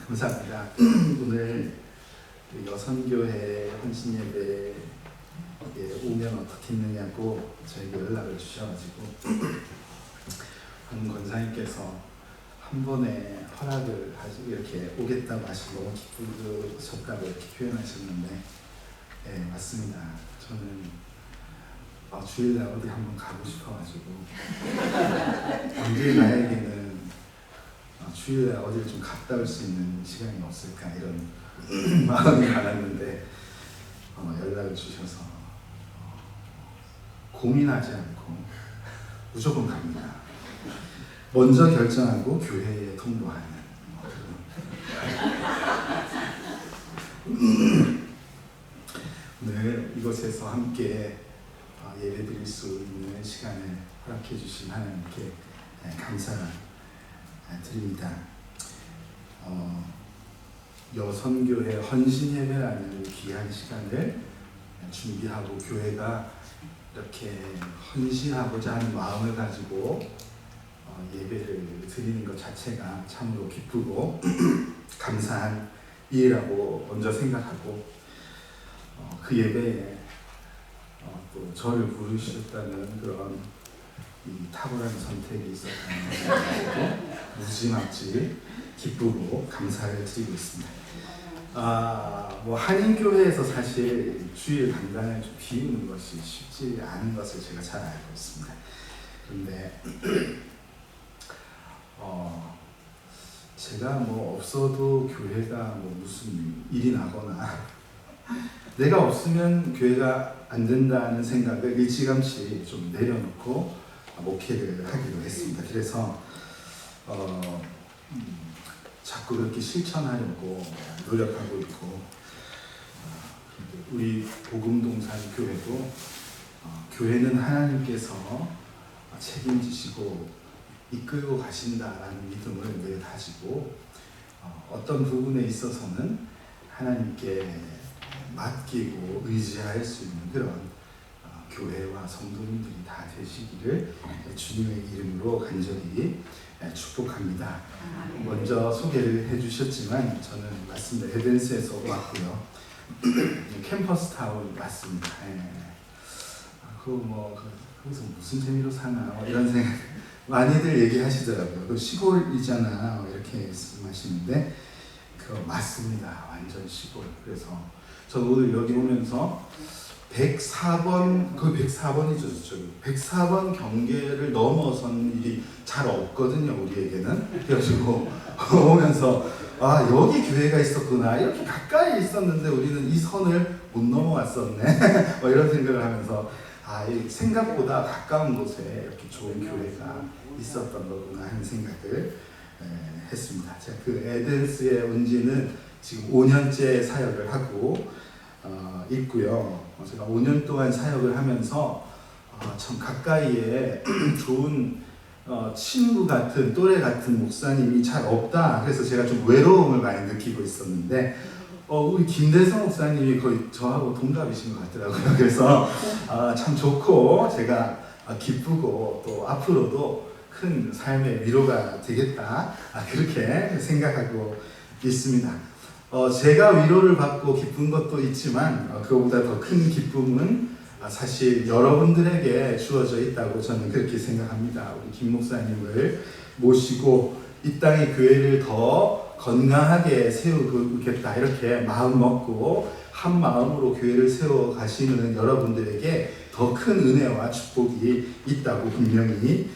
감사합니다. 오늘 여선교회 헌신예배에 오면 어떻겠느냐고 저에게 연락을 주셔가지고 한 권사님께서 한 번에 허락을 하시고 이렇게 오겠다고 하시고 너무 기쁘셨다고 이렇게 표현하셨는데, 네, 맞습니다. 저는 주일날 어디 한번 가고 싶어가지고 언제 나에게는 주일날 어디를 좀 갔다 올 수 있는 시간이 없을까 이런 마음이 많았는데 연락을 주셔서 고민하지 않고 무조건 갑니다. 먼저 결정하고 교회에 통보하는 오늘 이곳에서 함께 예배드릴 수 있는 시간을 허락해 주신 하나님께 감사드립니다. 여선교회 헌신예배라는 귀한 시간을 준비하고 교회가 이렇게 헌신하고자 하는 마음을 가지고 예배를 드리는 것 자체가 참으로 기쁘고 감사한 일이라고 먼저 생각하고 그 예배에 또 저를 부르셨다는 그런 이 탁월한 선택이 있었다는 것을 무지막지 기쁘고 감사를 드리고 있습니다. 한인교회에서 사실 주일 강단을 좀 비우는 것이 쉽지 않은 것을 제가 잘 알고 있습니다. 그런데 제가 없어도 교회가 무슨 일이 나거나 내가 없으면 교회가 안 된다는 생각을 일찌감치 좀 내려놓고 목회를 하기로 했습니다. 그래서 자꾸 그렇게 실천하려고 노력하고 있고, 우리 복음동산 교회도 교회는 하나님께서 책임지시고 이끌고 가신다라는 믿음을 늘 가지고 어떤 부분에 있어서는 하나님께 맡기고 의지할 수 있는 그런 교회와 성도님들이 다 되시기를 주님의 이름으로 간절히 축복합니다. 먼저 소개를 해주셨지만 저는 맞습니다. 에덴스에서 왔고요. 캠퍼스 타운 왔습니다. 거기서 무슨 재미로 사나 이런 생각 많이들 얘기하시더라고요. 시골이잖아 이렇게 말씀하시는데 맞습니다. 완전 시골. 그래서 저는 오늘 여기 오면서 104번, 그 104번이죠. 104번 경계를 넘어선 일이 잘 없거든요, 우리에게는. 그래가지고 오면서 여기 교회가 있었구나. 이렇게 가까이 있었는데 우리는 이 선을 못 넘어왔었네. 이런 생각을 하면서 생각보다 가까운 곳에 이렇게 좋은 교회가 있었던 거구나 하는 생각을 했습니다. 제가 그 에덴스에 온 지는 지금 5년째 사역을 하고 있고요. 제가 5년 동안 사역을 하면서 참 가까이에 좋은 친구 같은 또래 같은 목사님이 잘 없다. 그래서 제가 좀 외로움을 많이 느끼고 있었는데 우리 김대성 목사님이 거의 저하고 동갑이신 것 같더라고요. 그래서 참 좋고 제가 기쁘고 또 앞으로도 큰 삶의 위로가 되겠다. 그렇게 생각하고 있습니다. 제가 위로를 받고 기쁜 것도 있지만 그거보다 더 큰 기쁨은 사실 여러분들에게 주어져 있다고 저는 그렇게 생각합니다. 우리 김 목사님을 모시고 이 땅의 교회를 더 건강하게 세우겠다 이렇게 마음 먹고 한 마음으로 교회를 세워 가시는 여러분들에게 더 큰 은혜와 축복이 있다고 분명히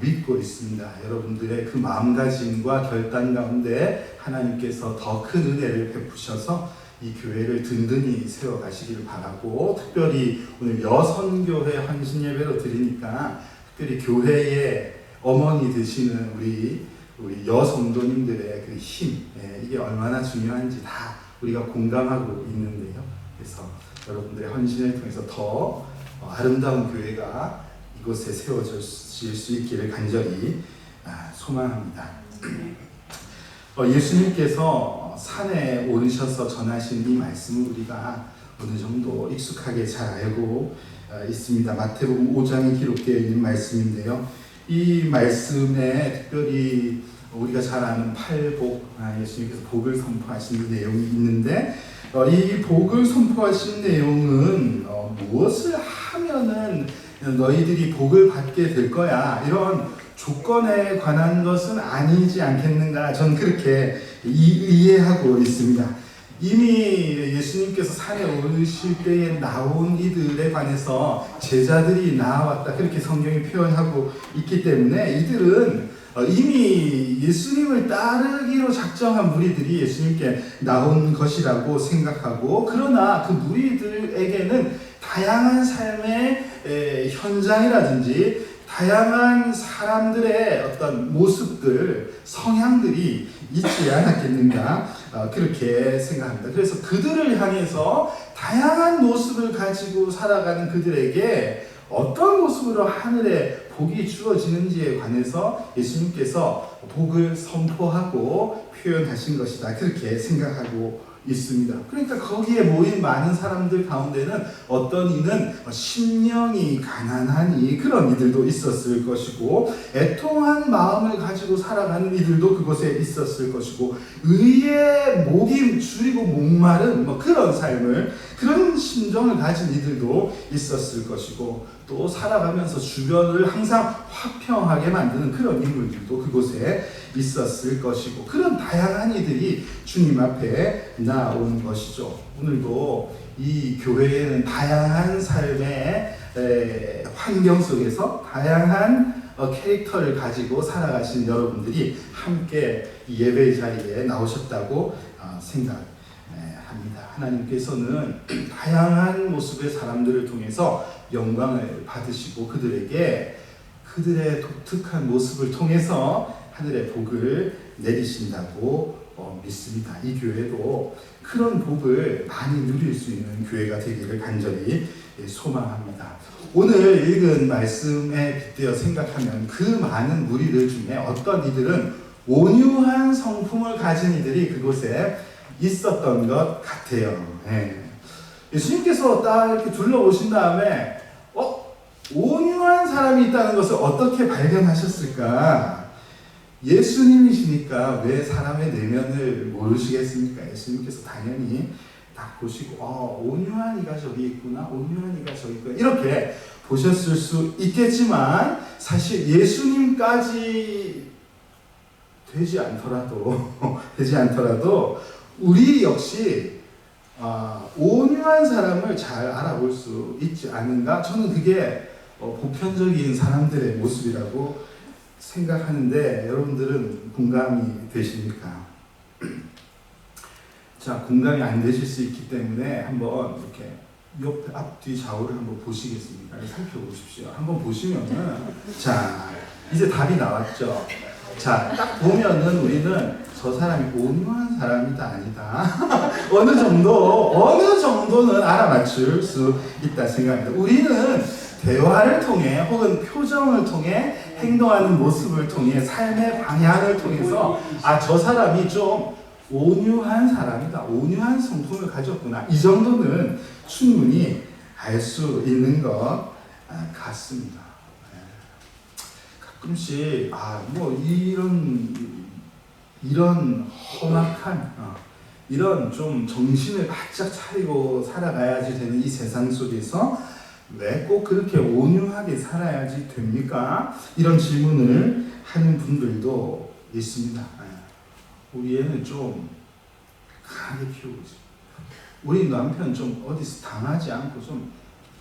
믿고 있습니다. 여러분들의 그 마음가짐과 결단 가운데 하나님께서 더 큰 은혜를 베푸셔서 이 교회를 든든히 세워가시기를 바라고, 특별히 오늘 여선교회 헌신예배로 드리니까 특별히 교회의 어머니 되시는 우리 여성도님들의 그 힘, 이게 얼마나 중요한지 다 우리가 공감하고 있는데요. 그래서 여러분들의 헌신을 통해서 더 아름다운 교회가 이곳에 세워질 수 있기를 간절히 소망합니다. 예수님께서 산에 오르셔서 전하신 이 말씀을 우리가 어느 정도 익숙하게 잘 알고 있습니다. 마태복음 5장에 기록되어 있는 말씀인데요. 이 말씀에 특별히 우리가 잘 아는 팔복, 예수님께서 복을 선포하시는 내용이 있는데 이 복을 선포하신 내용은 무엇을 하면은 너희들이 복을 받게 될 거야, 이런 조건에 관한 것은 아니지 않겠는가, 저는 그렇게 이해하고 있습니다. 이미 예수님께서 산에 오르실 때에 나온 이들에 관해서 제자들이 나왔다, 그렇게 성경이 표현하고 있기 때문에 이들은 이미 예수님을 따르기로 작정한 무리들이 예수님께 나온 것이라고 생각하고, 그러나 그 무리들에게는 다양한 삶의 현장이라든지 다양한 사람들의 어떤 모습들, 성향들이 있지 않았겠는가, 그렇게 생각합니다. 그래서 그들을 향해서 다양한 모습을 가지고 살아가는 그들에게 어떤 모습으로 하늘에 복이 주어지는지에 관해서 예수님께서 복을 선포하고 표현하신 것이다, 그렇게 생각하고 있습니다. 그러니까 거기에 모인 많은 사람들 가운데는 어떤 이는 심령이 가난하니 그런 이들도 있었을 것이고, 애통한 마음을 가지고 살아가는 이들도 그곳에 있었을 것이고, 의에 목이 줄이고 목마른 그런 삶을, 그런 심정을 가진 이들도 있었을 것이고, 또 살아가면서 주변을 항상 화평하게 만드는 그런 인물들도 그곳에 있었을 것이고, 그런 다양한 이들이 주님 앞에 나온 것이죠. 오늘도 이 교회에는 다양한 삶의 환경 속에서 다양한 캐릭터를 가지고 살아가신 여러분들이 함께 예배 자리에 나오셨다고 생각합니다. 하나님께서는 다양한 모습의 사람들을 통해서 영광을 받으시고 그들에게 그들의 독특한 모습을 통해서 하늘의 복을 내리신다고 믿습니다. 이 교회도 그런 복을 많이 누릴 수 있는 교회가 되기를 간절히 소망합니다. 오늘 읽은 말씀에 빗대어 생각하면 그 많은 무리들 중에 어떤 이들은 온유한 성품을 가진 이들이 그곳에 있었던 것 같아요. 예수님께서 딱 이렇게 둘러보신 다음에 온유한 사람이 있다는 것을 어떻게 발견하셨을까? 예수님이시니까 왜 사람의 내면을 모르시겠습니까? 예수님께서 당연히 딱 보시고 온유한 이가 저기 있구나, 온유한 이가 저기 있구나, 이렇게 보셨을 수 있겠지만, 사실 예수님까지 되지 않더라도 우리 역시 온유한 사람을 잘 알아볼 수 있지 않은가? 저는 그게 보편적인 사람들의 모습이라고 생각하는데, 여러분들은 공감이 되십니까? 자, 공감이 안 되실 수 있기 때문에 한번 이렇게 옆, 앞, 뒤, 좌우를 한번 보시겠습니까? 살펴보십시오. 한번 보시면은, 자, 이제 답이 나왔죠? 자, 딱 보면은 우리는 저 사람이 온유한 사람이다, 아니다. 어느 정도는 알아맞힐 수 있다 생각합니다. 우리는 대화를 통해 혹은 표정을 통해 행동하는 모습을 통해 삶의 방향을 통해서 저 사람이 좀 온유한 사람이다, 온유한 성품을 가졌구나, 이 정도는 충분히 알 수 있는 것 같습니다. 가끔씩 이런 험악한 이런 좀 정신을 바짝 차리고 살아가야지 되는 이 세상 속에서 왜 꼭 그렇게 온유하게 살아야지 됩니까? 이런 질문을 하는 분들도 있습니다. 우리 애는 좀 강하게 키우지, 우리 남편 좀 어디서 당하지 않고 좀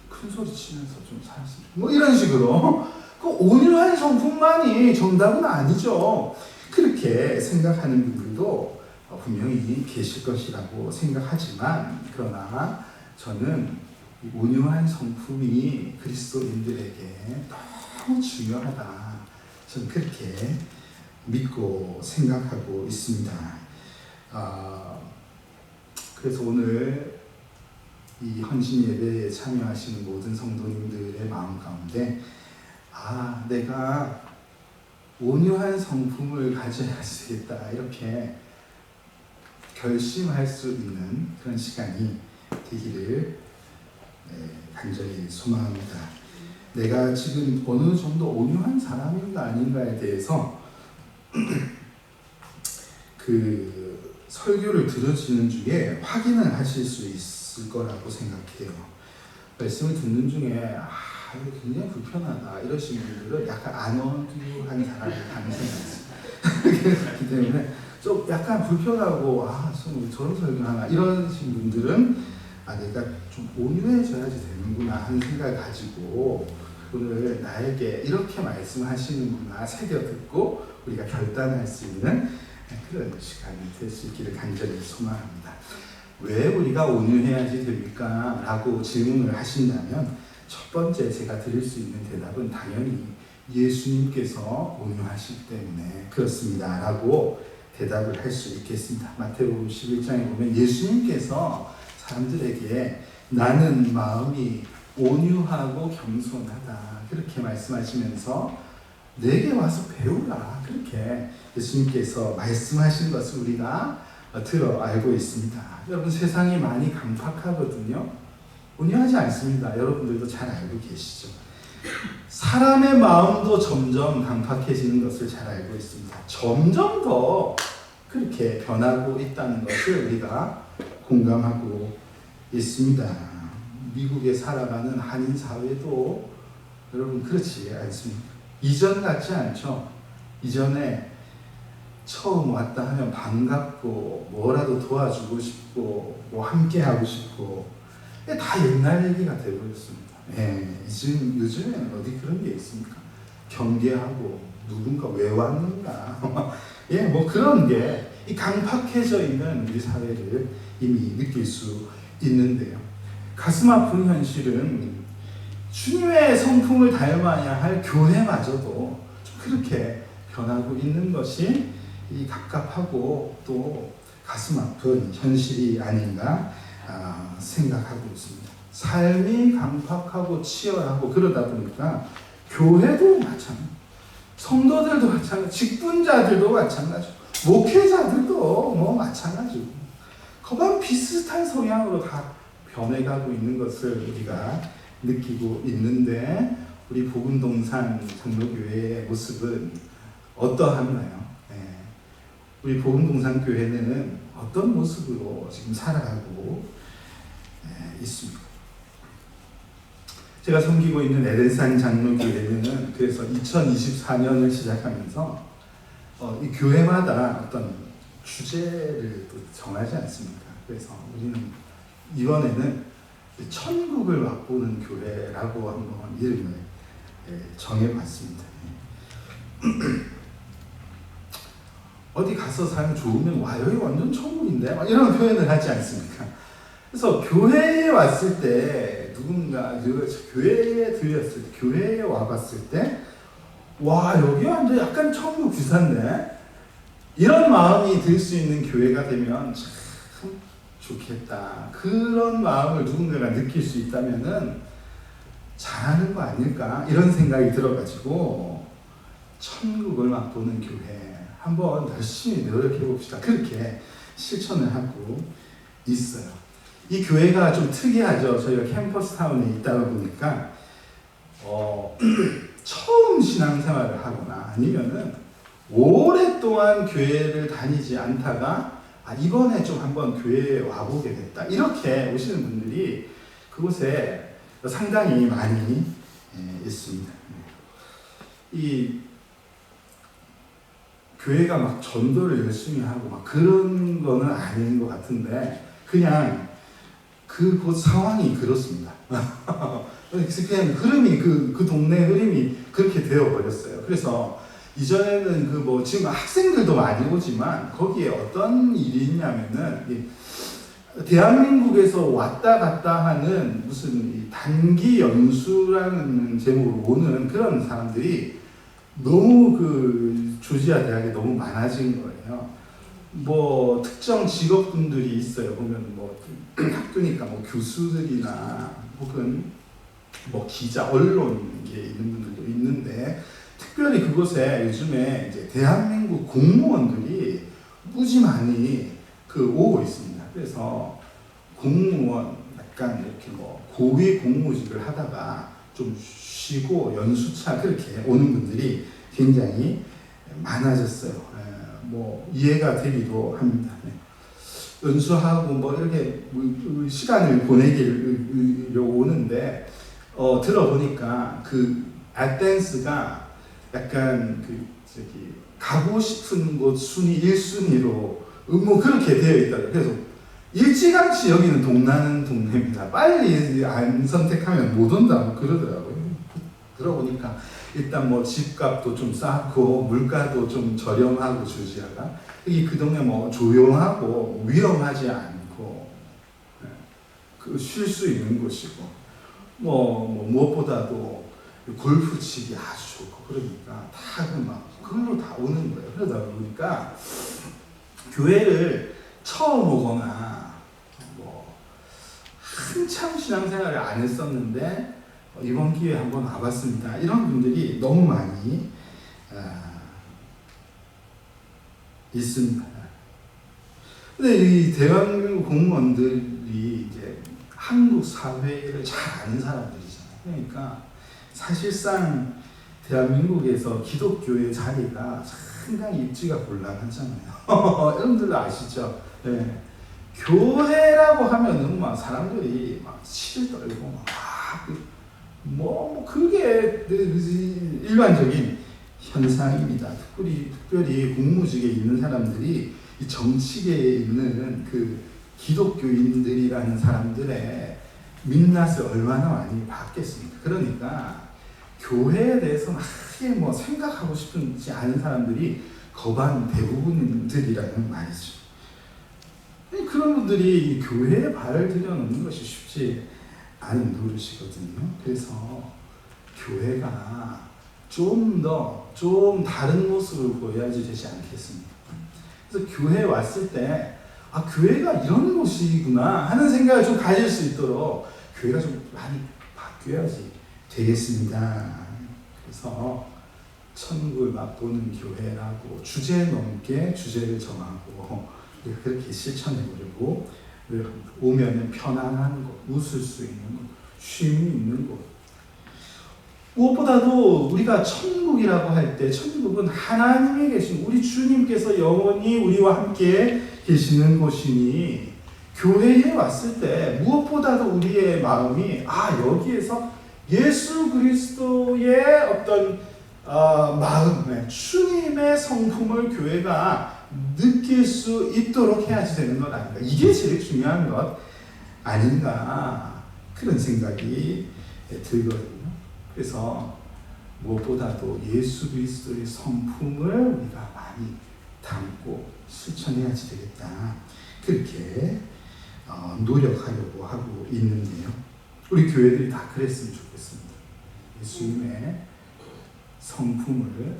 큰 소리 치면서 좀 살았으면, 이런 식으로 그 온유한 성품만이 정답은 아니죠. 그렇게 생각하는 분들도 분명히 계실 것이라고 생각하지만, 그러나 저는 이 온유한 성품이 그리스도인들에게 너무 중요하다, 저는 그렇게 믿고 생각하고 있습니다. 그래서 오늘 이 헌신 예배에 참여하시는 모든 성도님들의 마음 가운데 내가 온유한 성품을 가져야 되겠다, 이렇게 결심할 수 있는 그런 시간이 되기를 간절히 소망합니다. 내가 지금 어느 정도 온유한 사람인가 아닌가에 대해서 그 설교를 들으시는 중에 확인을 하실 수 있을 거라고 생각해요. 말씀을 듣는 중에 이거 굉장히 불편하다 이러신 분들은 약간 안어두한 사람이 가능성이 있기 때문에 좀 약간 불편하고 저런 설교하나 이러신 분들은 내가 좀 온유해져야지 되는구나 하는 생각을 가지고 오늘 나에게 이렇게 말씀하시는구나 새겨 듣고 우리가 결단할 수 있는 그런 시간이 될 수 있기를 간절히 소망합니다. 왜 우리가 온유해야지 됩니까? 라고 질문을 하신다면 첫 번째 제가 드릴 수 있는 대답은 당연히 예수님께서 온유하시기 때문에 그렇습니다 라고 대답을 할 수 있겠습니다. 마태복음 11장에 보면 예수님께서 사람들에게 나는 마음이 온유하고 겸손하다 그렇게 말씀하시면서 내게 와서 배우라 그렇게 예수님께서 말씀하신 것을 우리가 들어 알고 있습니다. 여러분 세상이 많이 강팍하거든요. 온유하지 않습니다. 여러분들도 잘 알고 계시죠. 사람의 마음도 점점 강팍해지는 것을 잘 알고 있습니다. 점점 더 그렇게 변하고 있다는 것을 우리가 공감하고 있습니다. 미국에 살아가는 한인 사회도 여러분 그렇지 않습니까? 이전 같지 않죠? 이전에 처음 왔다 하면 반갑고 뭐라도 도와주고 싶고 뭐 함께 하고 싶고 다 옛날 얘기가 되어버렸습니다. 요즘에는 어디 그런 게 있습니까? 경계하고 누군가 왜 왔는가 뭐 그런 게 이 강팍해져 있는 우리 사회를 이미 느낄 수 있는데요. 가슴 아픈 현실은 주님의 성품을 닮아야 할 교회마저도 그렇게 변하고 있는 것이 이 갑갑하고 또 가슴 아픈 현실이 아닌가 생각하고 있습니다. 삶이 강팍하고 치열하고 그러다 보니까 교회도 마찬가지, 성도들도 마찬가지, 직분자들도 마찬가지, 목회자들도 뭐 마찬가지고 거반 비슷한 성향으로 다 변해가고 있는 것을 우리가 느끼고 있는데 우리 복음동산 장로교회의 모습은 어떠한가요? 우리 복음동산 교회는 어떤 모습으로 지금 살아가고 있습니까? 제가 섬기고 있는 에덴산 장로교회는 그래서 2024년을 시작하면서 이 교회마다 어떤 주제를 또 정하지 않습니까? 그래서 우리는 이번에는 천국을 맛보는 교회라고 한번 이름을 정해봤습니다. 어디 가서 살면 좋으면 와 여기 완전 천국인데 막 이런 표현을 하지 않습니까? 그래서 교회에 왔을 때 누군가 교회에 들렸을 때 교회에 와봤을 때 와 여기 완전 약간 천국 비슷한데 이런 마음이 들 수 있는 교회가 되면 참 좋겠다. 그런 마음을 누군가가 느낄 수 있다면은 잘하는 거 아닐까 이런 생각이 들어가지고 천국을 맛보는 교회 한번 열심히 노력해 봅시다. 그렇게 실천을 하고 있어요. 이 교회가 좀 특이하죠. 저희가 캠퍼스 타운에 있다 보니까 처음 신앙생활을 하거나 아니면은 오랫동안 교회를 다니지 않다가 이번에 좀 한번 교회에 와보게 됐다. 이렇게 오시는 분들이 그곳에 상당히 많이 있습니다. 이 교회가 막 전도를 열심히 하고 막 그런 거는 아닌 것 같은데 그냥 그곳 상황이 그렇습니다. 그냥 흐름이 그 동네 흐름이 그렇게 되어버렸어요. 그래서 이전에는 지금 학생들도 많이 오지만 거기에 어떤 일이 있냐면은 대한민국에서 왔다 갔다 하는 무슨 단기 연수라는 제목으로 오는 그런 사람들이 너무 조지아 대학에 너무 많아진 거예요. 특정 직업군들이 있어요. 보면 학교니까 교수들이나 혹은 기자, 언론에 있는 분들도 있는데 특별히 그곳에 요즘에 이제 대한민국 공무원들이 무지 많이 오고 있습니다. 그래서 공무원 약간 이렇게 고위 공무직을 하다가 좀 쉬고 연수차 그렇게 오는 분들이 굉장히 많아졌어요. 뭐 이해가 되기도 합니다. 연수하고 뭐 이렇게 시간을 보내기로 오는데 들어보니까 그 아테네스가 약간 가고 싶은 곳 순위 1순위로 뭐 그렇게 되어 있더라고요. 그래서 일찌감치 여기는 동나는 동네입니다. 빨리 안 선택하면 못 온다고 그러더라고요. 들어보니까 일단 뭐 집값도 좀 싸고 물가도 좀 저렴하고 조지아가 그 동네 뭐 조용하고 위험하지 않고 쉴 수 있는 곳이고 뭐 무엇보다도 골프 치기 아주 좋고 그러니까 다 그걸로 다 오는 거예요. 그러다 보니까 교회를 처음 오거나 뭐 한참 신앙생활을 안 했었는데 이번 기회에 한번 와봤습니다. 이런 분들이 너무 많이 있습니다. 근데 이 대한민국 공무원들이 이제 한국 사회를 잘 아는 사람들이잖아요. 그러니까 사실상 대한민국에서 기독교의 자리가 상당히 입지가 곤란하잖아요. 여러분들 아시죠? 네. 교회라고 하면은 막 사람들이 막 치를 떨고 뭐 그게 일반적인 현상입니다. 특별히 공무직에 있는 사람들이 이 정치계에 있는 그 기독교인들이라는 사람들의 민낯을 얼마나 많이 받겠습니까? 그러니까 교회에 대해서 크게 뭐 생각하고 싶지 않은 사람들이 거반 대부분들이라는 말이죠. 그런 분들이 교회에 발을 들여놓는 것이 쉽지 않은 노릇이거든요. 그래서 교회가 좀 다른 모습을 보여야지 되지 않겠습니까? 그래서 교회에 왔을 때 교회가 이런 곳이구나 하는 생각을 좀 가질 수 있도록 교회가 좀 많이 바뀌어야지 되겠습니다. 그래서 천국을 맛보는 교회라고 주제 넘게 주제를 정하고 그렇게 실천해 보려고 오면은 편안한 곳, 웃을 수 있는 곳, 쉼이 있는 곳. 무엇보다도 우리가 천국이라고 할 때 천국은 하나님이 계신 우리 주님께서 영원히 우리와 함께 계시는 곳이니 교회에 왔을 때 무엇보다도 우리의 마음이 여기에서 예수 그리스도의 어떤 마음, 주님의 성품을 교회가 느낄 수 있도록 해야지 되는 것 아닌가. 이게 제일 중요한 것 아닌가 그런 생각이 들거든요. 그래서 무엇보다도 예수 그리스도의 성품을 우리가 많이 담고 실천해야지 되겠다. 그렇게 노력하려고 하고 있는데요. 우리 교회들이 다 그랬으면 좋겠습니다. 예수님의 성품을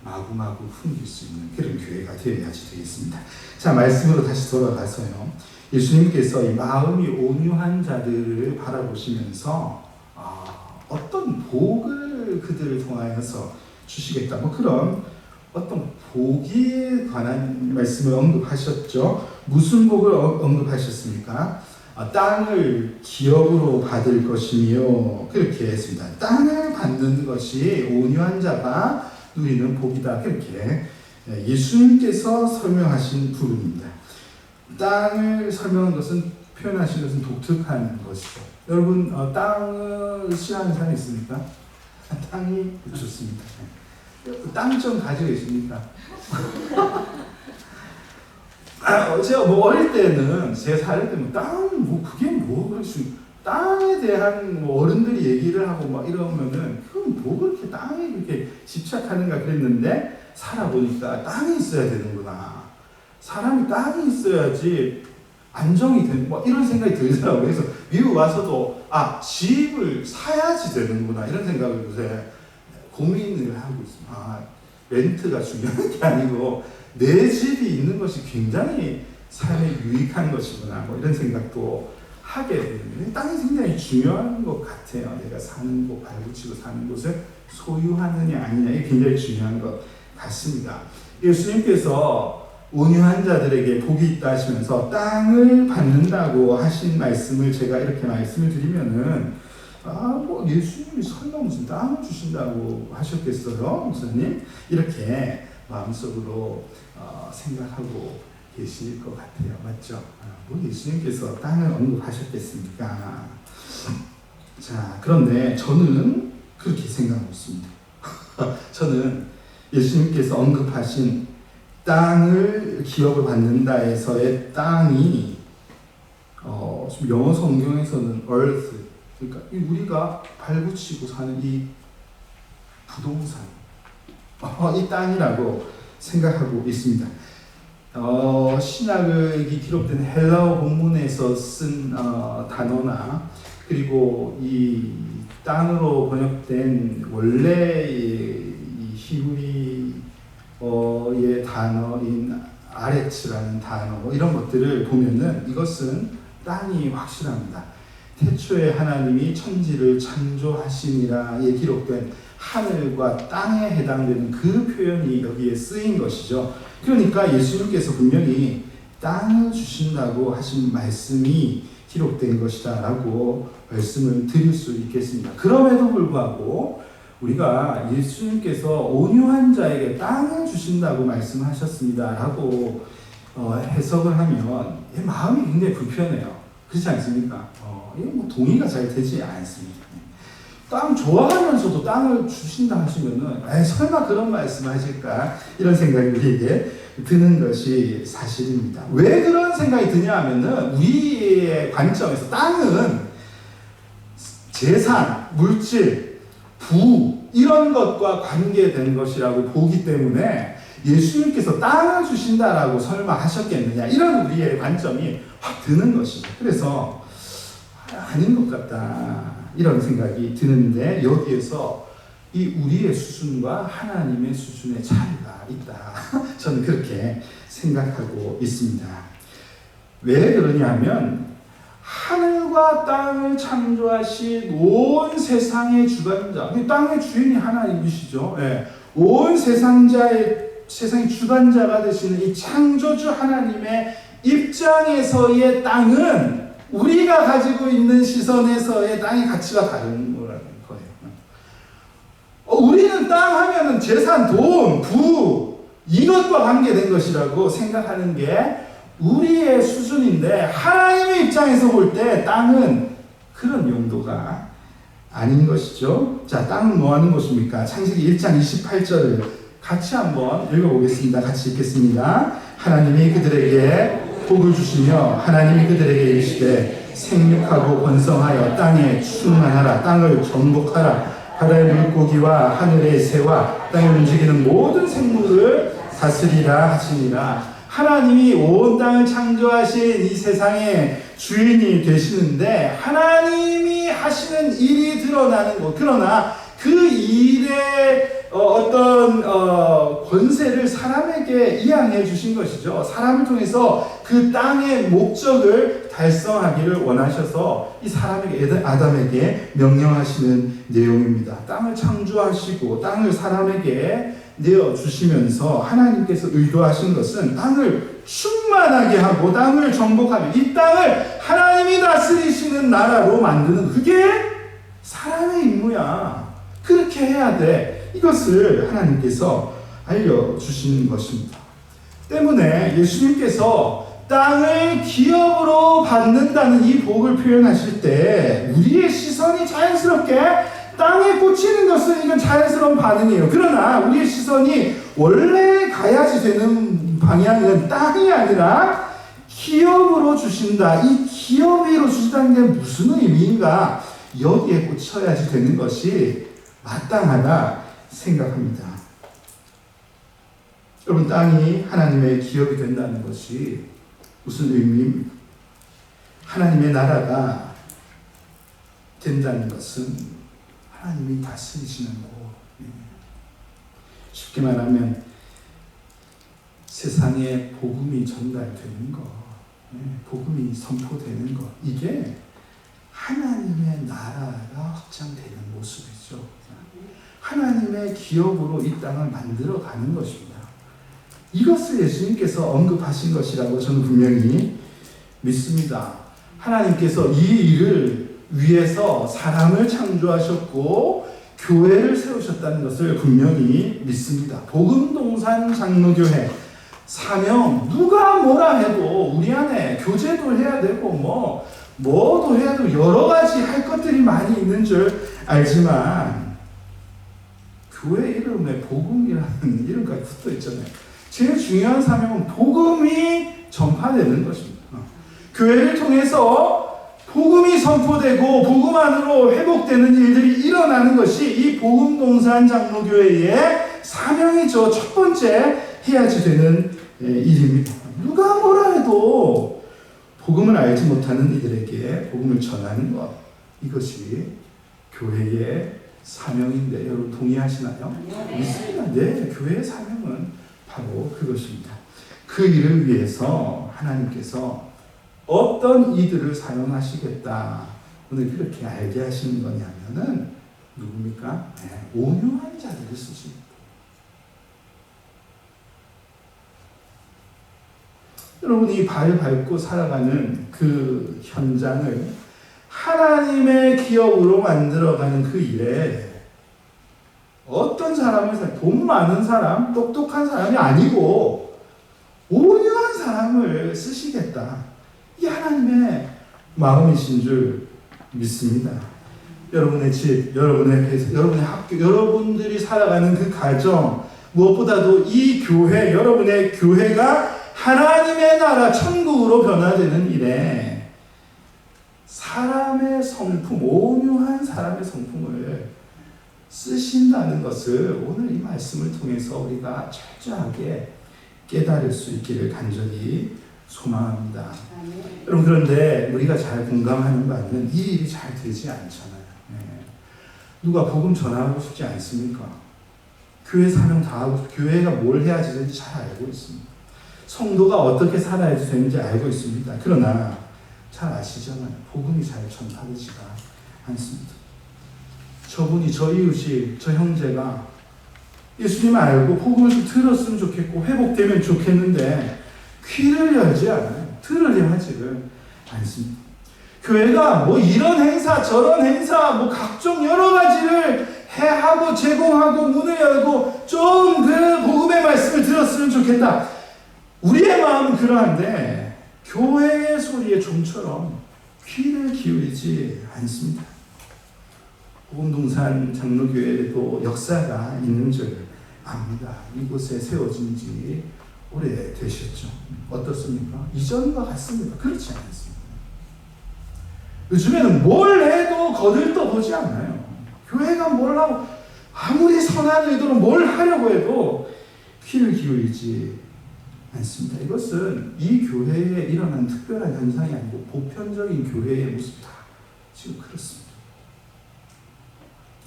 마구마구 풍길 수 있는 그런 교회가 되어야지 되겠습니다. 자, 말씀으로 다시 돌아가서요. 예수님께서 이 마음이 온유한 자들을 바라보시면서 어떤 복을 그들을 통하여서 주시겠다. 뭐 그런 어떤 복에 관한 말씀을 언급하셨죠. 무슨 복을 언급하셨습니까? 땅을 기업으로 받을 것이며 그렇게 했습니다. 땅을 받는 것이 온유한 자가 누리는 복이다. 그렇게 예수님께서 설명하신 부분입니다. 땅을 설명한 것은 표현하신 것은 독특한 것이죠. 여러분 땅을 싫어하는 사람이 있습니까? 땅이 좋습니다. 땅 좀 가지고 계십니까? 제가 뭐 어릴 때는 제 살을 때는 그게 그럴 수 땅에 대한 어른들이 얘기를 하고 막 이러면은 그건 그렇게 땅에 이렇게 집착하는가 그랬는데 살아보니까 땅이 있어야 되는구나. 사람이 땅이 있어야지 안정이 되는 이런 생각이 들더라고요. 그래서 미국 와서도 집을 사야지 되는구나 이런 생각을 요새 고민을 하고 있습니다. 렌트가 중요한 게 아니고 내 집이 있는 것이 굉장히 삶에 유익한 것이구나 이런 생각도 하게 되는데 땅이 굉장히 중요한 것 같아요. 내가 사는 곳, 발붙이고 사는 곳을 소유하느냐 아니냐 이게 굉장히 중요한 것 같습니다. 예수님께서 온유한 자들에게 복이 있다 하시면서 땅을 받는다고 하신 말씀을 제가 이렇게 말씀을 드리면은 뭐 예수님이 설마 무슨 땅을 주신다고 하셨겠어요, 목사님? 이렇게 마음속으로 생각하고 계실 것 같아요. 맞죠? 뭐 예수님께서 땅을 언급하셨겠습니까? 자, 그런데 저는 그렇게 생각하고 있습니다. 저는 예수님께서 언급하신 땅을 기업을 받는다에서의 땅이 지금 영어 성경에서는 earth, 그러니까 우리가 발붙이고 사는 이 부동산, 이 땅이라고 생각하고 있습니다. 신약이 기록된 헬라어 본문에서 쓴 단어나 그리고 이 땅으로 번역된 원래의 이 히브리어의 단어인 아레츠라는 단어 이런 것들을 보면은 이것은 땅이 확실합니다. 태초에 하나님이 천지를 창조하시니라에 기록된 하늘과 땅에 해당되는 그 표현이 여기에 쓰인 것이죠. 그러니까 예수님께서 분명히 땅을 주신다고 하신 말씀이 기록된 것이다 라고 말씀을 드릴 수 있겠습니다. 그럼에도 불구하고 우리가 예수님께서 온유한 자에게 땅을 주신다고 말씀하셨습니다 라고 해석을 하면 마음이 굉장히 불편해요. 그렇지 않습니까? 뭐 동의가 잘 되지 않습니다. 땅 좋아하면서도 땅을 주신다 하시면은 설마 그런 말씀 하실까 이런 생각이 우리에게 드는 것이 사실입니다. 왜 그런 생각이 드냐 하면은 우리의 관점에서 땅은 재산, 물질, 부 이런 것과 관계된 것이라고 보기 때문에 예수님께서 땅을 주신다라고 설마 하셨겠느냐 이런 우리의 관점이 확 드는 것이죠. 그래서 아닌 것 같다 이런 생각이 드는데 여기에서 이 우리의 수준과 하나님의 수준의 차이가 있다. 저는 그렇게 생각하고 있습니다. 왜 그러냐면 하늘과 땅을 창조하신 온 세상의 주관자, 땅의 주인이 하나님이시죠. 네. 온 세상의 주관자가 되시는 이 창조주 하나님의 입장에서의 땅은 우리가 가지고 있는 시선에서의 땅의 가치가 다른 거라는 거예요. 우리는 땅 하면은 재산, 돈, 부 이것과 관계된 것이라고 생각하는 게 우리의 수준인데 하나님의 입장에서 볼 때 땅은 그런 용도가 아닌 것이죠. 자, 땅은 뭐 하는 것입니까? 창세기 1장 28절을 같이 한번 읽어보겠습니다. 같이 읽겠습니다. 하나님이 그들에게 복을 주시며 하나님이 그들에게 이르시되 생육하고 번성하여 땅에 충만하라. 땅을 정복하라. 바다의 물고기와 하늘의 새와 땅을 움직이는 모든 생물을 다스리라 하시니라. 하나님이 온 땅을 창조하신 이 세상의 주인이 되시는데 하나님이 하시는 일이 드러나는 것. 그러나 그 일의 어떤 권세를 사람에게 이양해 주신 것이죠. 사람을 통해서 그 땅의 목적을 달성하기를 원하셔서 이 사람에게 아담에게 명령하시는 내용입니다. 땅을 창조하시고 땅을 사람에게 내어주시면서 하나님께서 의도하신 것은 땅을 충만하게 하고 땅을 정복하며 이 땅을 하나님이 다스리시는 나라로 만드는 그게 사람의 임무야. 그렇게 해야 돼. 이것을 하나님께서 알려주시는 것입니다. 때문에 예수님께서 땅을 기업으로 받는다는 이 복을 표현하실 때 우리의 시선이 자연스럽게 땅에 꽂히는 것은 이건 자연스러운 반응이에요. 그러나 우리의 시선이 원래 가야지 되는 방향은 땅이 아니라 기업으로 주신다. 이 기업으로 주신다는 게 무슨 의미인가? 여기에 꽂혀야지 되는 것이 마땅하다 생각합니다. 여러분, 땅이 하나님의 기업이 된다는 것이 무슨 의미입니까? 하나님의 나라가 된다는 것은 하나님이 다스리시는 곳. 쉽게 말하면 세상에 복음이 전달되는 것, 복음이 선포되는 것, 이게 하나님의 나라가 확장되는 모습이죠. 하나님의 기업으로 이 땅을 만들어가는 것입니다. 이것을 예수님께서 언급하신 것이라고 저는 분명히 믿습니다. 하나님께서 이 일을 위해서 사람을 창조하셨고 교회를 세우셨다는 것을 분명히 믿습니다. 복음동산 장로교회 사명 누가 뭐라 해도 우리 안에 교제도 해야 되고 뭐도 해야 되고 여러 가지 할 것들이 많이 있는 줄 알지만 교회 이름에 복음이라는 이름까지 붙어 있잖아요. 제일 중요한 사명은 복음이 전파되는 것입니다. 교회를 통해서 복음이 선포되고 복음 안으로 회복되는 일들이 일어나는 것이 이 복음동산 장로교회의 사명이죠. 첫 번째 해야지 되는 일입니다. 누가 뭐라 해도 복음을 알지 못하는 이들에게 복음을 전하는 것, 이것이 교회의 사명인데 여러분 동의하시나요? 믿습니다. 네, 교회의 사명은 바로 그것입니다. 그 일을 위해서 하나님께서 어떤 이들을 사용하시겠다 오늘 그렇게 알게 하시는 거냐면은 누굽니까? 네, 온유한 자들을 쓰십니다. 여러분이 발 밟고 살아가는 그 현장을 하나님의 기업으로 만들어가는 그 일에 어떤 사람을 돈 많은 사람, 똑똑한 사람이 아니고 온유한 사람을 쓰시겠다. 이게 하나님의 마음이신 줄 믿습니다. 여러분의 집, 여러분의 회사, 여러분의 학교, 여러분들이 살아가는 그 가정, 무엇보다도 이 교회, 여러분의 교회가 하나님의 나라 천국으로 변화되는 일에 사람의 성품, 온유한 사람의 성품을 쓰신다는 것을 오늘 이 말씀을 통해서 우리가 철저하게 깨달을 수 있기를 간절히 소망합니다. 여러분 그런데 우리가 잘 공감하는 바는 이 일이 잘 되지 않잖아요. 누가 복음 전하고 싶지 않습니까? 교회 사명 다 하고 교회가 뭘 해야지 되는지 잘 알고 있습니다. 성도가 어떻게 살아야지 되는지 알고 있습니다. 그러나 잘 아시잖아요. 복음이 잘 전파되지가 않습니다. 저분이, 저 이웃이, 저 형제가 예수님 알고 복음을 좀 들었으면 좋겠고 회복되면 좋겠는데 귀를 열지 않아요. 들으려 하지를 않습니다. 교회가 뭐 이런 행사 저런 행사 뭐 각종 여러 가지를 해하고 제공하고 문을 열고 좀 그 복음의 말씀을 들었으면 좋겠다. 우리의 마음은 그러한데 교회의 소리에 좀처럼 귀를 기울이지 않습니다. 복음동산 장로교회에도 역사가 있는 줄 압니다. 이곳에 세워진 지 오래되셨죠. 어떻습니까? 이전과 같습니다. 그렇지 않습니다. 요즘에는 뭘 해도 거들떠보지 않아요. 교회가 뭘 하고 아무리 선한 의도로 뭘 하려고 해도 귀를 기울이지 않습니다. 이것은 이 교회에 일어난 특별한 현상이 아니고 보편적인 교회의 모습 다 지금 그렇습니다.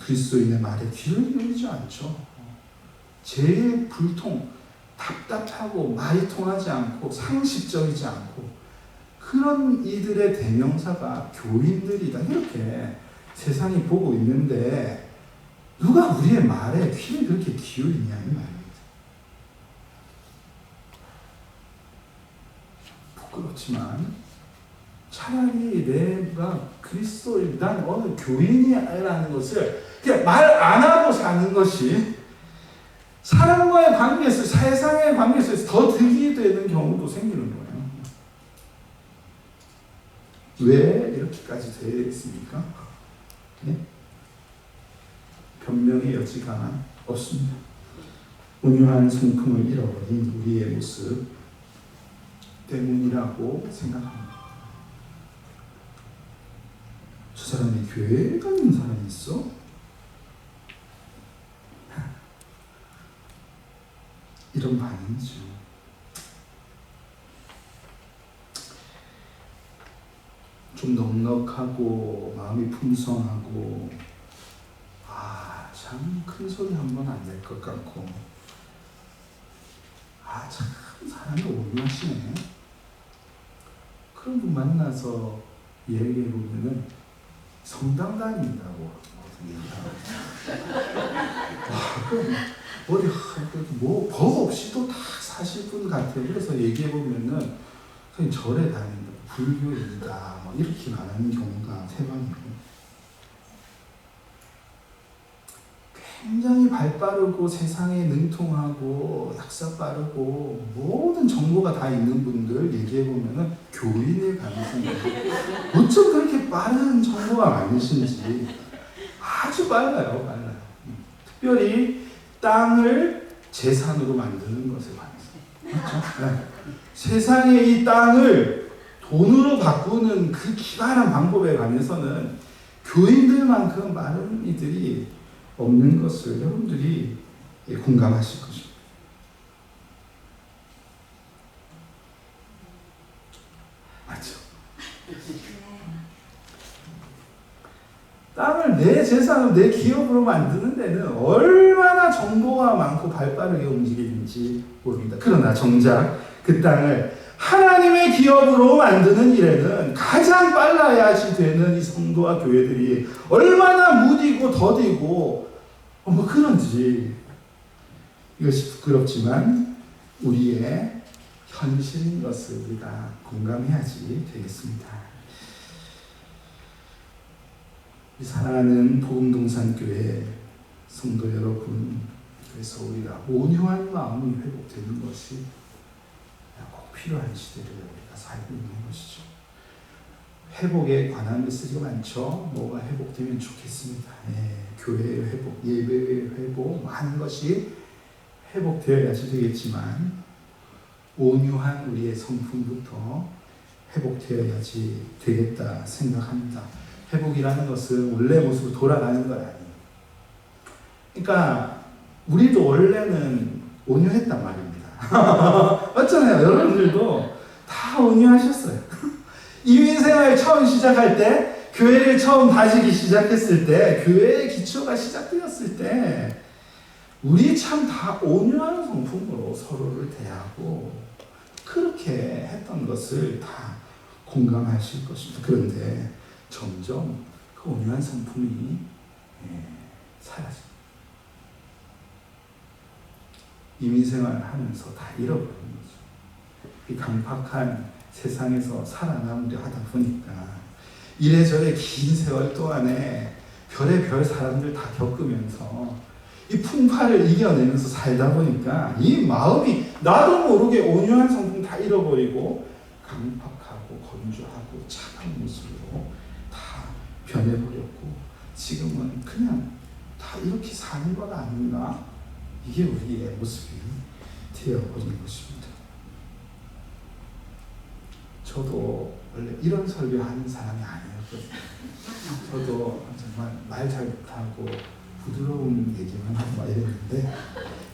그리스도인의 말에 귀를 기울이지 않죠. 제일 답답하고 말이 통하지 않고 상식적이지 않고 그런 이들의 대명사가 교인들이다. 이렇게 세상이 보고 있는데 누가 우리의 말에 귀를 그렇게 기울이냐 이 말입니다. 부끄럽지만 차라리 내가 그리스도인, 난 어느 교인이라는 것을 그냥 말 안 하고 사는 것이 사람과의 관계에서, 세상의 관계에서 더 득이 되는 경우도 생기는 거예요. 왜 이렇게까지 되었습니까? 네? 변명의 여지가 없습니다. 온유한 성품을 잃어버린 우리의 모습 때문이라고 생각합니다. 저 사람이 교회에 가는 사람이 있어? 이런 반응이죠. 좀 넉넉하고 마음이 풍성하고 참 큰 소리 한번 안 낼 것 같고 참 사람이 온유하시네. 그런 분 만나서 얘기해 보면은 성당 다닌다고 어디 뭐 법 없이도 다 사실 분 같아요. 그래서 얘기해 보면은 그냥 절에 다닌다, 불교인이다, 뭐 이렇게 말하는 경우가 대반이고 굉장히 발 빠르고 세상에 능통하고 약사 빠르고 모든 정보가 다 있는 분들 얘기해 보면은 교인일 가능성이 어쩜 그렇게 빠른 정보가 많으신지. 아주 빨라요. 특별히 땅을 재산으로 만드는 것에 관해서. 그렇죠? 네. 세상의 이 땅을 돈으로 바꾸는 그 기발한 방법에 관해서는 교인들만큼 많은 이들이 없는 것을 여러분들이 공감하실 것입니다. 맞죠? 땅을 내 재산으로 내 기업으로 만드는 데는 얼마나 정보가 많고 발빠르게 움직이는지 모릅니다. 그러나 정작 그 땅을 하나님의 기업으로 만드는 일에는 가장 빨라야지 되는 이 성도와 교회들이 얼마나 무디고 더디고 뭐 그런지 이것이 부끄럽지만 우리의 현실인 것을 우리가 공감해야지 되겠습니다. 사랑하는 복음동산교회 성도 여러분, 그래서 우리가 온유한 마음이 회복되는 것이 꼭 필요한 시대를 우리가 살고 있는 것이죠. 회복에 관한 메시지가 많죠. 뭐가 회복되면 좋겠습니다. 교회의 회복, 예배의 회복, 많은 것이 회복되어야지 되겠지만 온유한 우리의 성품부터 회복되어야지 되겠다 생각합니다. 회복이라는 것은 원래 모습으로 돌아가는 건 아니에요. 그러니까 우리도 원래는 온유했단 말입니다. 맞잖아요. 여러분들도 다 온유하셨어요. 이민생활 처음 시작할 때, 교회를 처음 다지기 시작했을 때, 교회의 기초가 시작되었을 때 우리 참 다 온유한 성품으로 서로를 대하고 그렇게 했던 것을 다 공감하실 것입니다. 그런데 점점 그 온유한 성품이 사라집니다. 이민생활을 하면서 다 잃어버린 거죠. 이 강팍한 세상에서 살아남으려 하다 보니까 이래저래 긴 세월 동안에 별의별 사람들 다 겪으면서 이 풍파를 이겨내면서 살다 보니까 이 마음이 나도 모르게 온유한 성품 다 잃어버리고 강팍하고 건조하고 차가운 모습으로 다 변해버렸고 지금은 그냥 다 이렇게 사는 것 아닌가? 이게 우리의 모습이 되어버린 것입니다. 저도 원래 이런 설교하는 사람이 아니었거든요. 저도 정말 말 잘 못하고 부드러운 얘기만 하고 막 이랬는데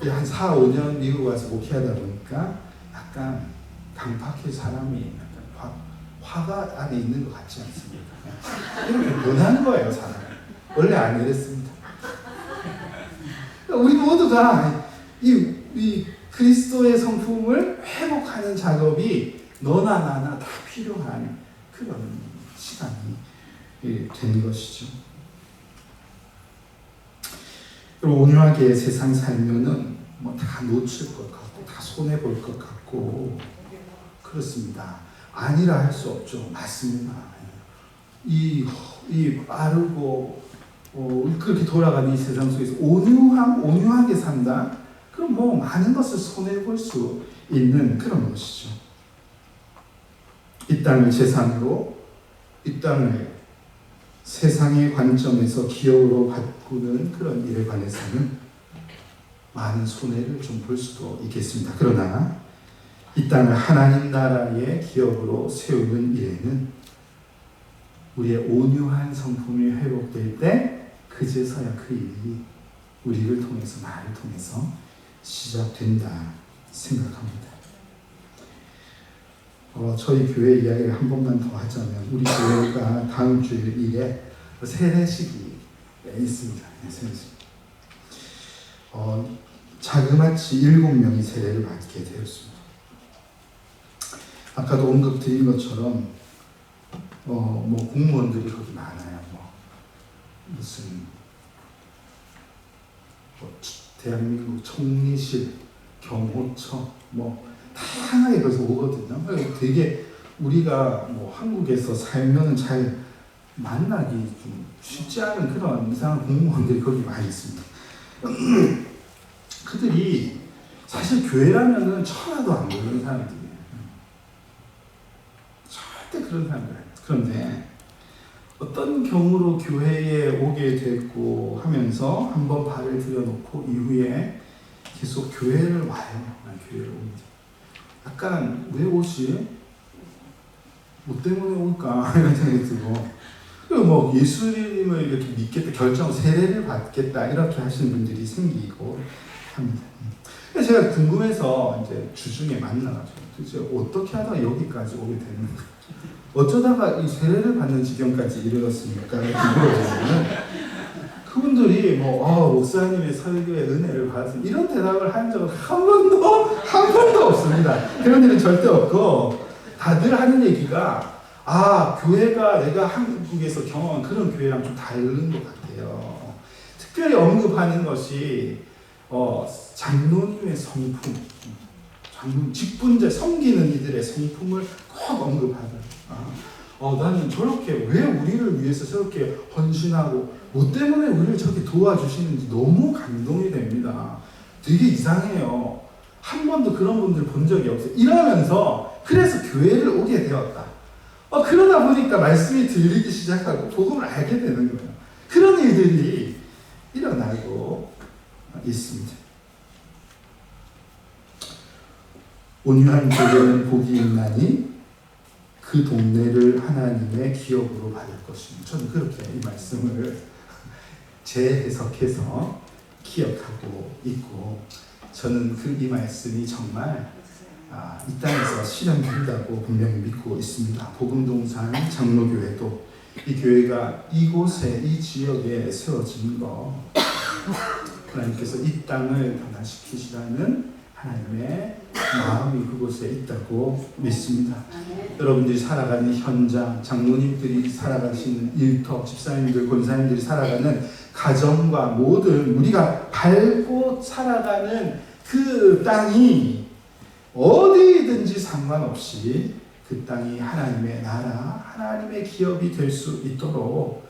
한 4, 5년 미국 와서 목회하다 보니까 약간 강팍해 사람이 약간 화가 안에 있는 것 같지 않습니까? 이렇게 변한 거예요, 사람이. 원래 안 이랬습니다. 우리 모두가 이 그리스도의 성품을 회복하는 작업이 너나 나나 다 필요한 그런 시간이 된 것이죠. 그리고 온유하게 세상 살면은 뭐 다 놓칠 것 같고 다 손해 볼 것 같고 그렇습니다. 아니라 할 수 없죠. 맞습니다. 이 빠르고 그렇게 돌아가는 이 세상 속에서 온유하게 산다. 그럼 뭐 많은 것을 손해 볼 수 있는 그런 것이죠. 이 땅을 재산으로, 이 땅을 세상의 관점에서 기업으로 바꾸는 그런 일에 관해서는 많은 손해를 좀 볼 수도 있겠습니다. 그러나 이 땅을 하나님 나라의 기업으로 세우는 일에는 우리의 온유한 성품이 회복될 때 그제서야 그 일이 우리를 통해서, 나를 통해서 시작된다 생각합니다. 저희 교회 이야기를 한 번만 더 하자면 우리 교회가 다음 주일에 세례식이 있습니다. 세례식. 자그마치 7명이 세례를 받게 되었습니다. 아까도 언급드린 것처럼 뭐 공무원들이 거기 많아요. 무슨 대한민국 총리실, 경호처 다양하게 거기서 오거든요. 되게 우리가 한국에서 살면은 잘 만나기 좀 쉽지 않은 그런 이상한 공무원들이 거기 많이 있습니다. 그들이 사실 교회라면은 천하도 안 모르는 사람들이에요. 절대 그런 사람들 아니에요. 그런데 어떤 경우로 교회에 오게 됐고 하면서 한번 발을 들여놓고 이후에 계속 교회를 와요. 교회를 옵니다. 약간 왜 오지? 뭐 때문에 올까? 이런 생각이 들고, 그리고 뭐 예수님을 이렇게 믿겠다, 결정, 세례를 받겠다 이렇게 하시는 분들이 생기고 합니다. 그래서 제가 궁금해서 이제 주중에 만나가지고 도대체 어떻게 하다가 여기까지 오게 됐는가? 어쩌다가 이 세례를 받는 지경까지 이르렀습니까? 이렇게 물어보면 그분들이 목사님의 설교에 은혜를 받았습니다. 이런 대답을 한 적은 한 번도 없습니다. 그런 일은 절대 없고, 다들 하는 얘기가 교회가 내가 한국에서 경험한 그런 교회랑 좀 다른 것 같아요. 특별히 언급하는 것이 장로님의 성품, 직분자 섬기는 이들의 성품을 꼭 언급하더라고요. 나는 저렇게 왜 우리를 위해서 저렇게 헌신하고 뭐 때문에 우리를 저렇게 도와주시는지 너무 감동이 됩니다. 되게 이상해요. 한 번도 그런 분들 본 적이 없어요. 이러면서 그래서 교회를 오게 되었다. 그러다 보니까 말씀이 들리기 시작하고 복음을 알게 되는 거예요. 그런 일들이 일어나고 있습니다. 온유한 교회는 복이 있나니 그 동네를 하나님의 기업으로 받을 것입니다. 저는 그렇게 이 말씀을 재해석해서 기억하고 있고, 저는 이 말씀이 정말 이 땅에서 실현된다고 분명히 믿고 있습니다. 복음동산 장로교회도 이 교회가 이곳에, 이 지역에 세워진 거, 하나님께서 이 땅을 변화시키시라는 하나님의 마음이 그곳에 있다고 믿습니다. 여러분들이 살아가는 현장, 장로님들이 살아가시는 일터, 집사님들, 권사님들이 살아가는 가정과 모든 우리가 밟고 살아가는 그 땅이 어디든지 상관없이 그 땅이 하나님의 나라, 하나님의 기업이 될 수 있도록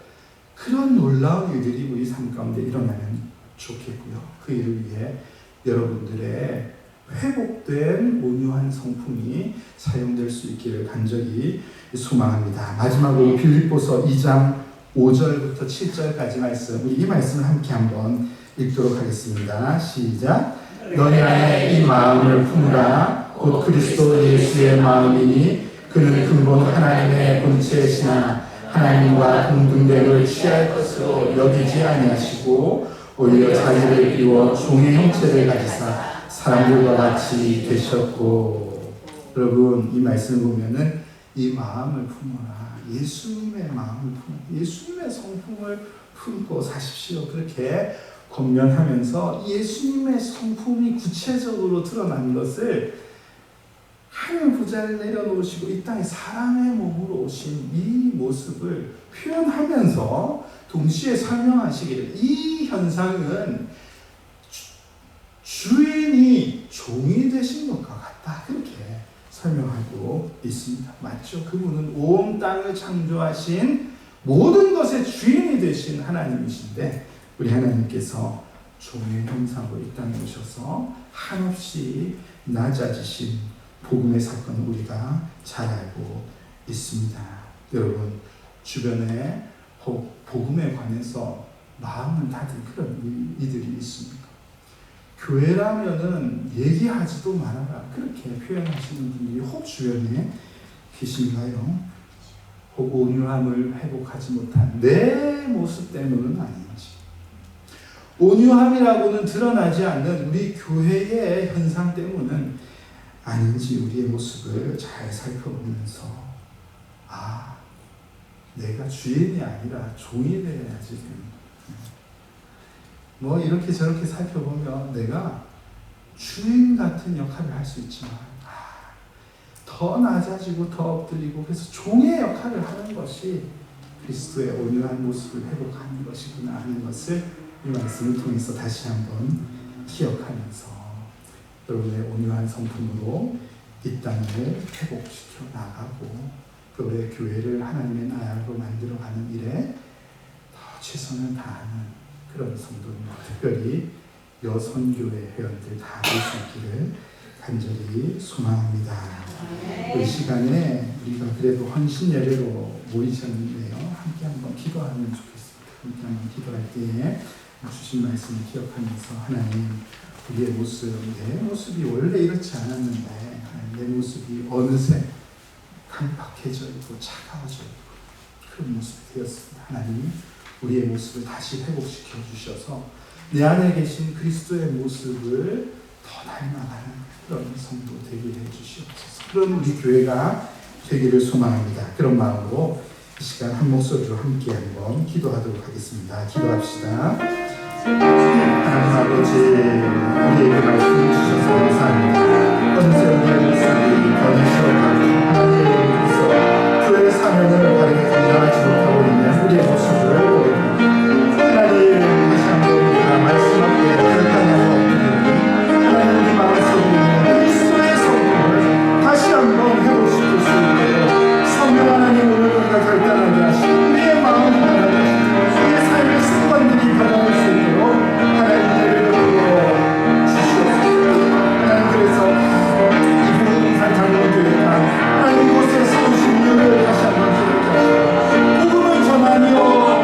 그런 놀라운 일들이 우리 삶 가운데 일어나면 좋겠고요. 그 일을 위해 여러분들의 회복된 온유한 성품이 사용될 수 있기를 간절히 소망합니다. 마지막으로 빌립보서 2장 5절부터 7절까지 말씀, 우리 이 말씀을 함께 한번 읽도록 하겠습니다. 시작. 너희 안에 이 마음을 품으라. 곧 그리스도 예수의 마음이니 그는 근본 하나님의 본체시나 하나님과 동등됨을 취할 것으로 여기지 아니하시고 오히려 자기를 비워 종의 형체를 가지사 사람들과 같이 되셨고. 여러분, 이 말씀을 보면은 이 마음을 품어라. 예수님의 마음을 품어, 예수님의 성품을 품고 사십시오. 그렇게 권면하면서 예수님의 성품이 구체적으로 드러난 것을 하늘 부자를 내려놓으시고 이 땅에 사람의 몸으로 오신 이 모습을 표현하면서 동시에 설명하시기를, 이 현상은 주인이 종이 되신 것과 같다. 그렇게 설명하고 있습니다. 맞죠? 그분은 온 땅을 창조하신 모든 것의 주인이 되신 하나님이신데, 우리 하나님께서 종의 형상으로 이 땅에 오셔서 한없이 낮아지신 복음의 사건을 우리가 잘 알고 있습니다. 여러분, 주변에 복음에 관해서 마음을 닫은 그런 이들이 있습니까? 교회라면은 얘기하지도 말아라, 그렇게 표현하시는 분들이 혹 주변에 계신가요? 혹 온유함을 회복하지 못한 내 모습 때문은 아닌지, 온유함이라고는 드러나지 않는 우리 교회의 현상 때문은 아닌지 우리의 모습을 잘 살펴보면서 내가 주인이 아니라 종이 되어야지. 뭐 이렇게 저렇게 살펴보면 내가 주인 같은 역할을 할 수 있지만 더 낮아지고 더 엎드리고, 그래서 종의 역할을 하는 것이 그리스도의 온유한 모습을 회복하는 것이구나 하는 것을 이 말씀을 통해서 다시 한번 기억하면서 여러분의 온유한 성품으로 이 땅을 회복시켜 나가고 우리의 교회를 하나님의 나라로 만들어가는 일에 더 최선을 다하는 그런 성도입니다. 특별히 여선교회 회원들 다 될 수 있기를 간절히 소망합니다. 이 시간에 우리가 그래도 헌신 예배로 모이셨는데요. 함께 한번 기도하면 좋겠습니다. 함께 한번 기도할 때에 주신 말씀을 기억하면서 하나님, 우리의 모습, 내 모습이 원래 이렇지 않았는데 내 모습이 어느새 강박해져 있고 차가워져 있고 그런 모습이 되었습니다. 하나님, 우리의 모습을 다시 회복시켜 주셔서 내 안에 계신 그리스도의 모습을 더 닮아가는 그런 성도 되게 해주시옵소서. 그런 우리 교회가 되기를 소망합니다. 그런 마음으로 이 시간 한 목소리로 함께 한번 기도하도록 하겠습니다. 기도합시다. 하나님 아버지, 우리에게 말씀 주셔서 감사합니다. 어느새 우리의 모습이 변해져가고 하나님께서 교회 사명을 바르게 감당하지 못하고 있는 우리의 모습을 보게 됩니다. 하나님, 다시 한번 우리가 말씀 앞에 결단하고 하나님, 우리 마음속에 있는 그리스도의 성품을 다시 한번 회복시킬 수 있도록 성령 하나님, 오늘 우리가 결단하게 하시고 우리의 마음이 변하게 하시고 우리의 삶의 습관들이 변화될 수 있도록 하나님 내려 주시옵소서. 하나님, 그래서 이 부동산 장로교회가 하나님 이곳에 세우신 이유를 다시 한번 기억해 하시고 복음을 전하며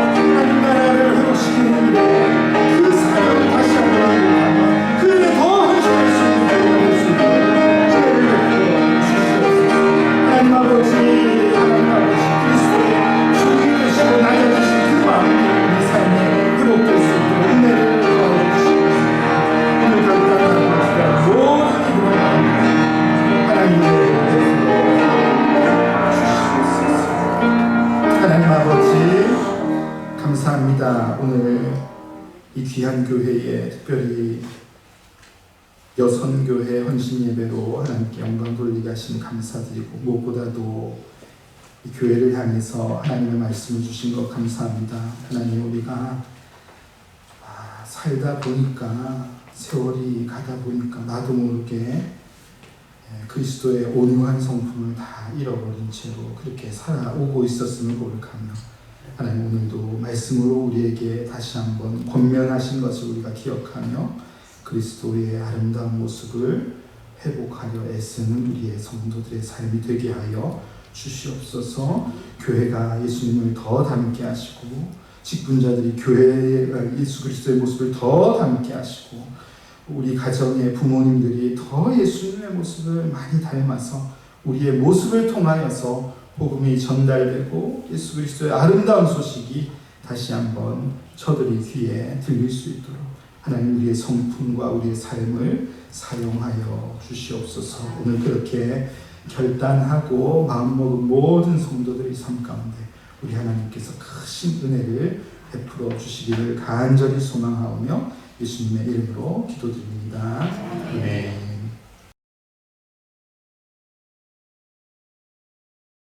하나님 나라를 회복시키는 일에 그 사역을 다시 한번 기억하며 그 일에 더 헌신할 수 있는 교회가 될 수 있도록 은혜를 베풀어 주시옵소서. 하나님 아버지, 그리스도의 주님 되시고 낮아지신 그 마음이 우리 삶에 회복될 수 있도록 은혜를 더하여 주시옵소서. 오늘 결단하는 모든 이들을 하나님의 하나님 아버지, 감사합니다. 오늘 이 귀한 교회에 특별히 여선교회 헌신예배로 하나님께 영광 돌리게 하시니 감사드리고 무엇보다도 이 교회를 향해서 하나님의 말씀을 주신 것 감사합니다. 하나님, 우리가 살다 보니까 세월이 가다 보니까 나도 모르게 그리스도의 온유한 성품을 다 잃어버린 채로 그렇게 살아오고 있었음을 고백하며 하나님, 오늘도 말씀으로 우리에게 다시 한번 권면하신 것을 우리가 기억하며 그리스도의 아름다운 모습을 회복하려 애쓰는 우리의 성도들의 삶이 되게 하여 주시옵소서. 교회가 예수님을 더 닮게 하시고 직분자들이 교회가 예수 그리스도의 모습을 더 닮게 하시고 우리 가정의 부모님들이 더 예수님의 모습을 많이 닮아서 우리의 모습을 통하여서 복음이 전달되고 예수 그리스도의 아름다운 소식이 다시 한번 저들의 귀에 들릴 수 있도록 하나님, 우리의 성품과 우리의 삶을 사용하여 주시옵소서. 오늘 그렇게 결단하고 마음먹은 모든 성도들의 삶 가운데 우리 하나님께서 크신 은혜를 베풀어 주시기를 간절히 소망하오며 예수님의 이름으로 기도드립니다. 아멘.